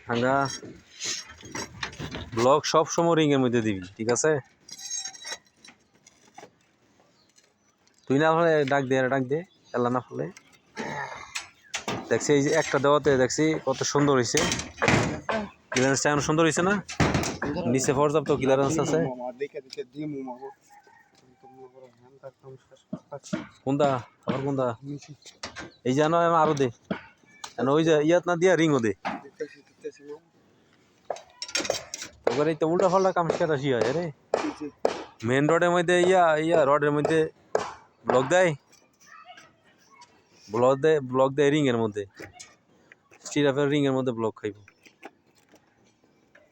হাঙ্গা ব্লগ সব সময় রিং এর মধ্যে দিবি, ঠিক আছে? তুই না হলে ডাক দে এলা না হলে। দেখছি এই যে একটা দেওয়াতে দেখছি কত সুন্দর হয়েছে, ক্লিয়ারেন্সটা এখন সুন্দর হয়েছে না? নিচে পর্যাপ্ত ক্লিয়ারেন্স আছে। কোনটা আবার কোনটা? এই যে আরো দে, ওই যে ইয়াত না দিয়া রিংও দে। এবারে তো উল্টা পাল্টা কাম সেটা কি হয় রে? মেন রোডের মধ্যে ইয়া রডের মধ্যে ব্লক দেয়, ব্লক দেয় রিং এর মধ্যে, স্টিরাপের রিং এর মধ্যে ব্লক খাইব।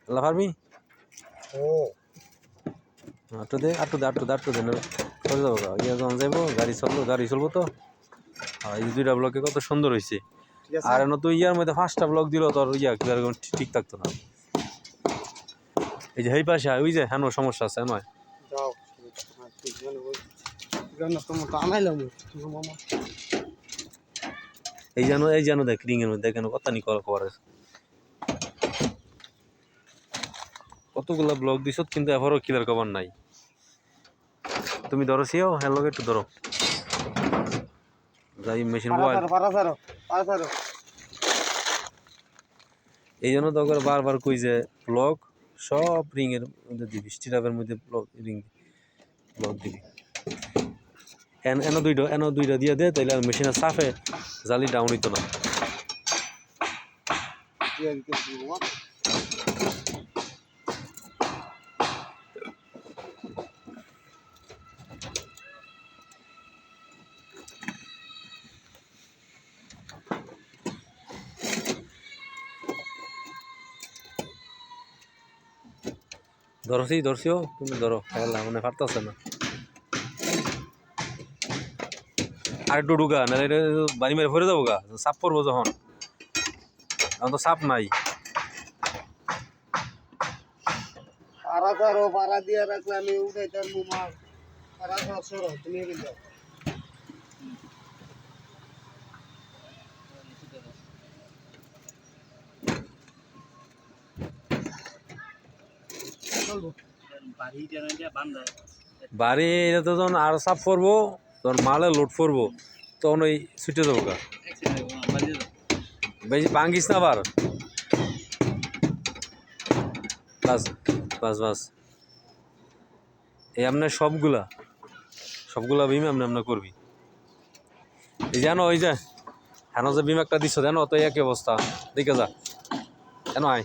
আল্লাহ পারবি? আটটু দে চলে যাবো গা। ইয়া যখন যাইবো গাড়ি চলবো তো। এই দুইটা ব্লকে কত সুন্দর হয়েছে। আর তুই ইয়ার মধ্যে 5টা ব্লক দিল তোর ক্লিয়ার ঠিক থাকতো না। এই যে এই পাশে ওই যে হ্যাঁ সমস্যা আছে নয়। এই যেন দেখ রিং এর মধ্যে কেন কত নি কভার আছে, কতগুলা ব্লক দিছ কিন্তু এবারও ক্লিয়ার কভার নাই। তুমি ধরো সিও হ্যাঁ লোক একটু ধরো যাই মেশিন এই জন্য তো বারবার কই যে ব্লক সব রিং এর মধ্যে দিবি, স্টিরাপের মধ্যে ব্লক দিবি। এনো দুইটা দিয়ে দে, তাইলে মেশিনের সাফে জালি ডাউন হইতো না। ধরছিও তুমি ধরো খেলা মানে পারতেছে না। আর একটু ঢুকা না বাড়ি মেরে ভরে যাবো গা, চাপ পড়বো যখন, এখন তো চাপ নাই। পাড়া দিয়ে রাখলে আমি উঠাইতাম মাছ। পাড়া সরো তুমি যাও। বাড়ি এটা তো যখন আর চাপ পড়বো তখন মালে লোড পড়বো তখন ওই ছুটে যাবো গা। বেশি ভাঙ্গিস না আবার। বাস এই আপনার সবগুলা বিম আপনার করবি। এই জানো ওই যে হ্যাঁ যে বিম একটা দিচ্ছ জানো তো একই অবস্থা, দেখে যা কেন আয়।